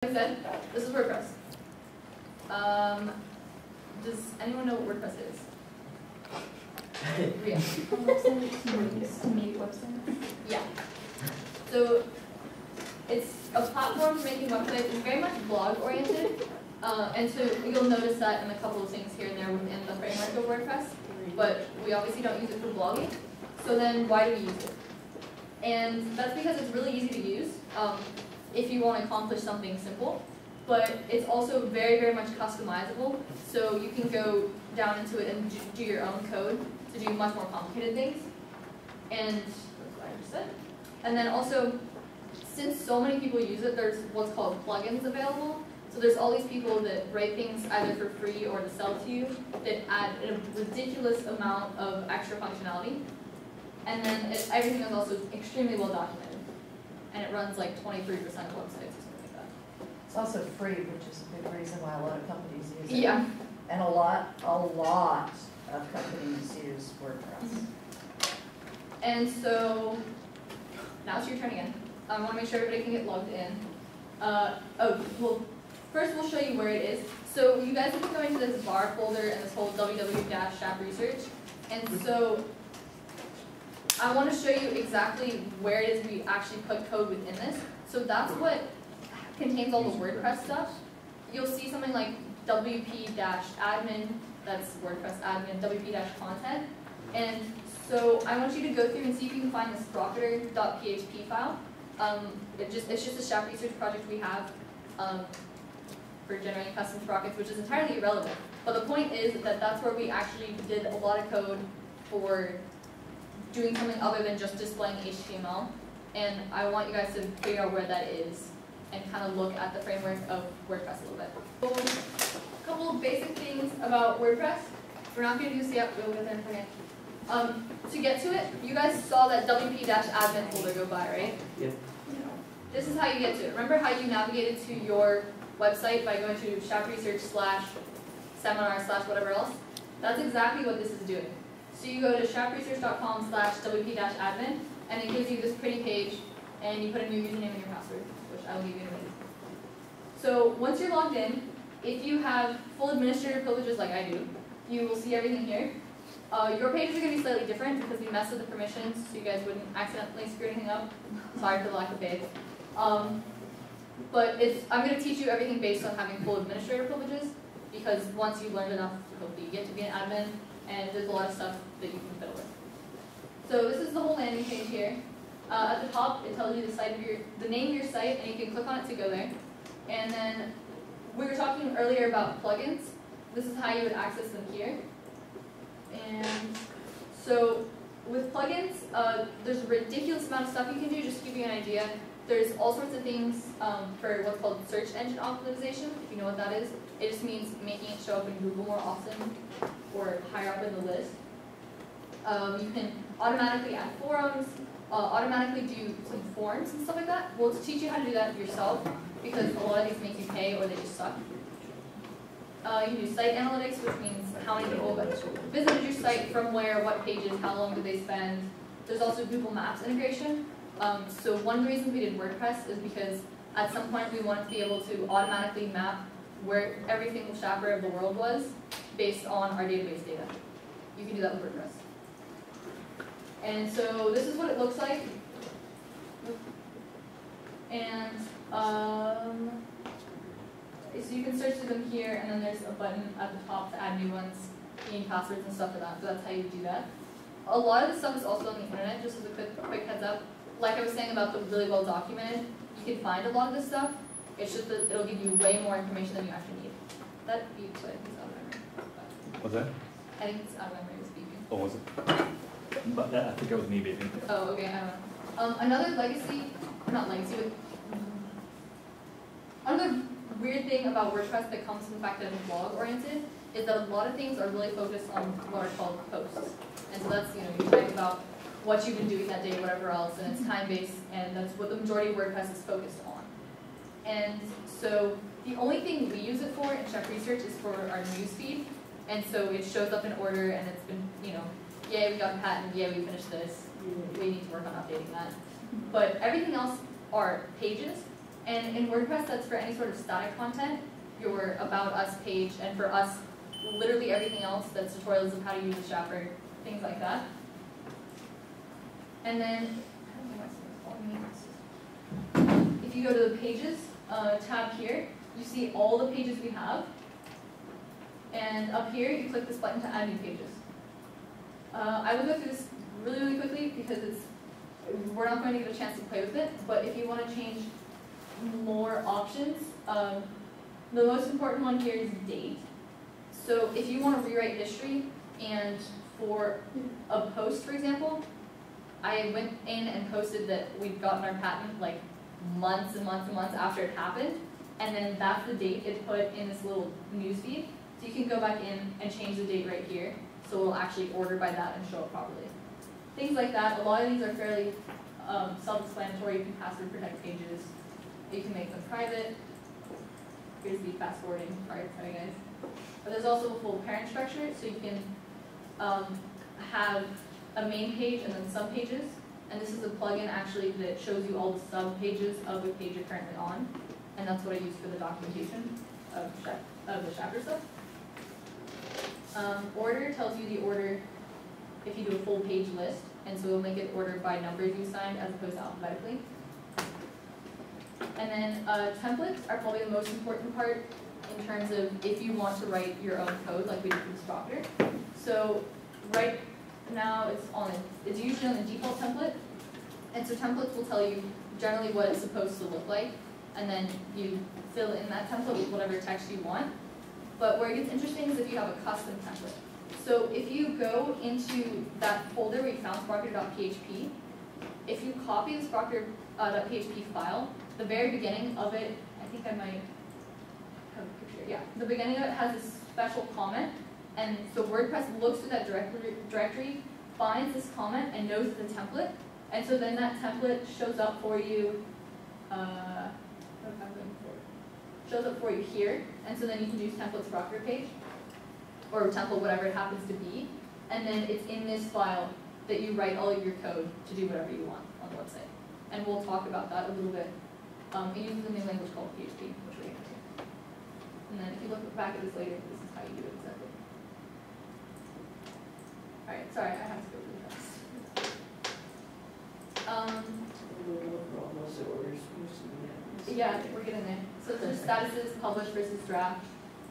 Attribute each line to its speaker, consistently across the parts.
Speaker 1: Like I said, this is WordPress. Does anyone know what WordPress is? Yeah.
Speaker 2: To make websites?
Speaker 1: Yeah. So it's a platform for making websites. It's very much blog oriented. And so you'll notice that in a couple of things here and there within the framework of WordPress. But we obviously don't use it for blogging. So then why do we use it? And that's because it's really easy to use if you want to accomplish something simple. But it's also very, very much customizable. So you can go down into it and do your own code to do much more complicated things. And that's what I just said. And then also, since so many people use it, there's what's called plugins available. So there's all these people that write things either for free or to sell to you that add a ridiculous amount of extra functionality. And then everything is also extremely well documented. And it runs like 23% of websites or something like that.
Speaker 3: It's also free, which is a big reason why a lot of companies use it.
Speaker 1: Yeah.
Speaker 3: And a lot of companies use WordPress.
Speaker 1: Mm-hmm. And so, now it's your turn again. I want to make sure everybody can get logged in. First we'll show you where it is. So you guys have been going to this var folder and this whole www-Chap Research. And so I want to show you exactly where it is we actually put code within this. So that's what contains all the WordPress stuff. You'll see something like wp-admin, that's WordPress admin, wp-content. And so I want you to go through and see if you can find this rocketer.php file. It's just a Chap Research project we have for generating custom sprockets, which is entirely irrelevant. But the point is that that's where we actually did a lot of code for doing something other than just displaying HTML. And I want you guys to figure out where that is and kind of look at the framework of WordPress a little bit. So, a couple of basic things about WordPress. We're not going to do this yet, we'll get there in a second. To get to it, you guys saw that wp-admin folder go by, right?
Speaker 4: Yep.
Speaker 1: This is how you get to it. Remember how you navigated to your website by going to chapresearch/seminar/ whatever else? That's exactly what this is doing. So you go to chapresearch.com/wp-admin, and it gives you this pretty page, and you put in your username and your password, which I will give you in a minute. So once you're logged in, if you have full administrator privileges like I do, you will see everything here. Your pages are going to be slightly different because we messed with the permissions, so you guys wouldn't accidentally screw anything up. Sorry for the lack of faith. But I'm going to teach you everything based on having full administrator privileges, because once you learn enough, hopefully you get to be an admin, and there's a lot of stuff that you can fiddle with. So this is the whole landing page here. At the top, it tells you the name of your site, and you can click on it to go there. And then we were talking earlier about plugins. This is how you would access them here. And so with plugins, there's a ridiculous amount of stuff you can do. Just to give you an idea, there's all sorts of things for what's called search engine optimization, if you know what that is. It just means making it show up in Google more often or higher up in the list. You can automatically add forums, automatically do some forms and stuff like that. Well, to teach you how to do that yourself, because a lot of these make you pay or they just suck. You can do site analytics, which means how many people visited your site, from where, what pages, how long did they spend. There's also Google Maps integration. So one reason we did WordPress is because at some point we wanted to be able to automatically map where every single chapter of the world was based on our database data. You can do that with WordPress. And so this is what it looks like. And so you can search through them here, and then there's a button at the top to add new ones, you need passwords and stuff for that, so that's how you do that. A lot of this stuff is also on the internet, just as a quick heads up. Like I was saying about the really well documented, you can find a lot of this stuff, it's just that it'll give you way more information than you actually need. That beeps, but it's out of memory.
Speaker 5: What's that?
Speaker 1: I think it's out of memory, it's beeping.
Speaker 5: Oh, was it? But I think it was me beeping.
Speaker 1: Oh, okay, I don't know. Another weird thing about WordPress that comes from the fact that it's blog oriented is that a lot of things are really focused on what are called posts. And so that's, you write about what you've been doing that day, whatever else, and it's time-based, and that's what the majority of WordPress is focused on. And so the only thing we use it for in Chap Research is for our newsfeed, and so it shows up in order, and it's been, yay, we got a patent, yay, we finished this, we need to work on updating that. But everything else are pages, And in WordPress, that's for any sort of static content, your About Us page, and for us, literally everything else, that's tutorials of how to use the Chapter, things like that. And then, I don't know why it's calling me. If you go to the Pages tab here, you see all the pages we have. And up here, you click this button to add new pages. I will go through this really quickly because we're not going to get a chance to play with it, but if you want to change more options, the most important one here is date. So if you want to rewrite history, and for a post, for example, I went in and posted that we'd gotten our patent like months and months and months after it happened, and then that's the date it put in this little newsfeed. So you can go back in and change the date right here, so it'll actually order by that and show up properly. Things like that. A lot of these are fairly self-explanatory. You can password protect pages. You can make them private. Here's the fast forwarding part, sorry guys. But there's also a full parent structure, so you can have a main page and then sub pages. And this is a plugin actually that shows you all the sub pages of the page you're currently on. And that's what I use for the documentation of the chapter stuff. Order tells you the order if you do a full page list, and so it'll make it ordered by numbers you assigned as opposed to alphabetically. And then templates are probably the most important part in terms of if you want to write your own code like we did for the Proctor. So right now it's usually on the default template, and so templates will tell you generally what it's supposed to look like, and then you fill in that template with whatever text you want. But where it gets interesting is if you have a custom template. So if you go into that folder where you found Sprocker.php, if you copy the Sprocker.php file, the very beginning of it, I think I might have a picture, yeah. The beginning of it has a special comment, and so WordPress looks through that directory, finds this comment, and knows it's a template, and so then that template shows up for you, here, and so then you can use templates Proctor page, or template whatever it happens to be, and then it's in this file that you write all of your code to do whatever you want on the website. And we'll talk about that a little bit. It uses a new language called PHP, which we're going to do. And then if you look back at this later, this is how you do it exactly. Alright, sorry, I have to go really fast. Yeah, we're getting there. So there's statuses, published versus draft.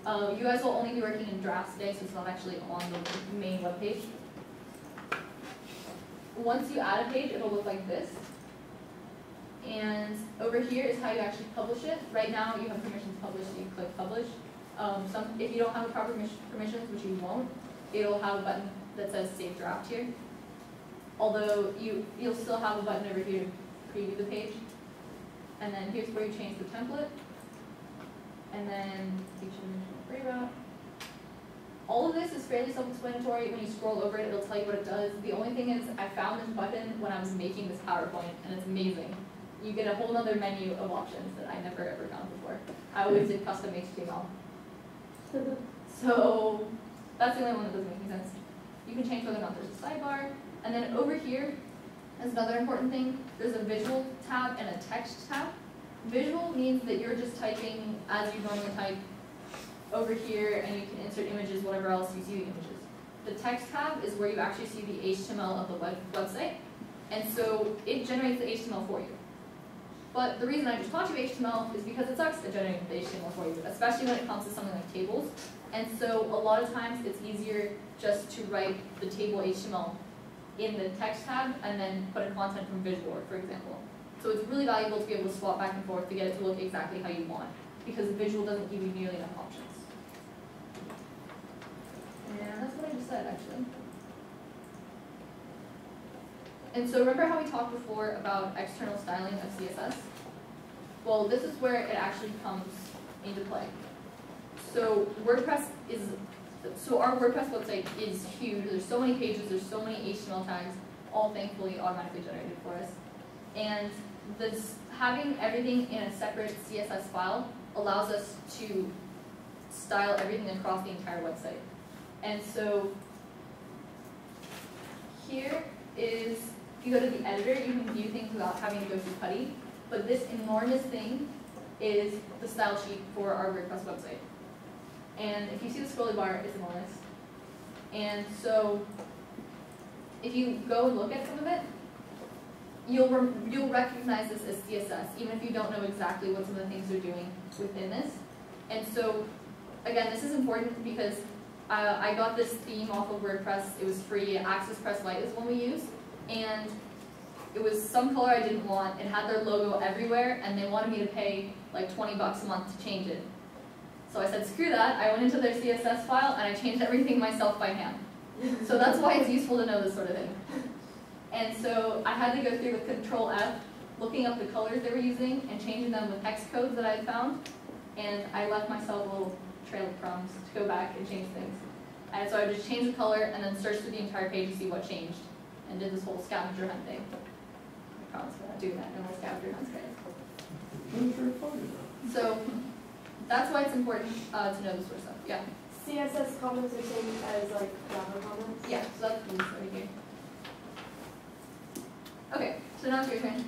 Speaker 1: You guys will only be working in drafts today, so it's not actually on the main web page. Once you add a page, it'll look like this. And over here is how you actually publish it. Right now, you have permission to publish, so you click publish. If you don't have the proper permissions, which you won't, it'll have a button that says save draft here. Although you'll still have a button over here to preview the page. And then here's where you change the template. And then gray route. All of this is fairly self-explanatory. When you scroll over it, it'll tell you what it does. The only thing is I found this button when I was making this PowerPoint, and it's amazing. You get a whole other menu of options that I never ever found before. I always did custom HTML. So that's the only one that doesn't make any sense. You can change whether or not there's a sidebar. And then over here is another important thing. There's a visual tab and a text tab. Visual means that you're just typing as you normally type over here, and you can insert images, whatever else you see the images. The text tab is where you actually see the HTML of the website, and so it generates the HTML for you. But the reason I just taught you HTML is because it sucks at generating the HTML for you, especially when it comes to something like tables. And so a lot of times it's easier just to write the table HTML in the text tab and then put a content from visual, for example. So it's really valuable to be able to swap back and forth to get it to look exactly how you want, because visual doesn't give you nearly enough options. And that's what I just said, actually. And so remember how we talked before about external styling of CSS? Well, this is where it actually comes into play. So our WordPress website is huge. There's so many pages, there's so many HTML tags, all thankfully automatically generated for us. And having everything in a separate CSS file allows us to style everything across the entire website. And so here is, if you go to the editor, you can view things without having to go through PuTTY. But this enormous thing is the style sheet for our WordPress website. And if you see the scrolly bar, it's enormous. And so if you go and look at some of it, you'll recognize this as CSS, even if you don't know exactly what some of the things they're doing within this. And so, again, this is important because I got this theme off of WordPress. It was free. Access Press Lite is one we use. And it was some color I didn't want. It had their logo everywhere, and they wanted me to pay like $20 a month to change it. So I said, screw that. I went into their CSS file, and I changed everything myself by hand. So that's why it's useful to know this sort of thing. And so I had to go through with Control F, looking up the colors they were using, and changing them with hex codes that I had found. And I left myself a little trail of crumbs to go back and change things. And so I would just change the color, and then search through the entire page to see what changed, and did this whole scavenger hunt thing. I promise we're not doing that in the scavenger hunts, guys. So that's why it's important to know this sort of stuff. Yeah.
Speaker 4: CSS comments are same as like Java comments?
Speaker 1: Yeah, so that's this right here. Okay, so now it's your turn.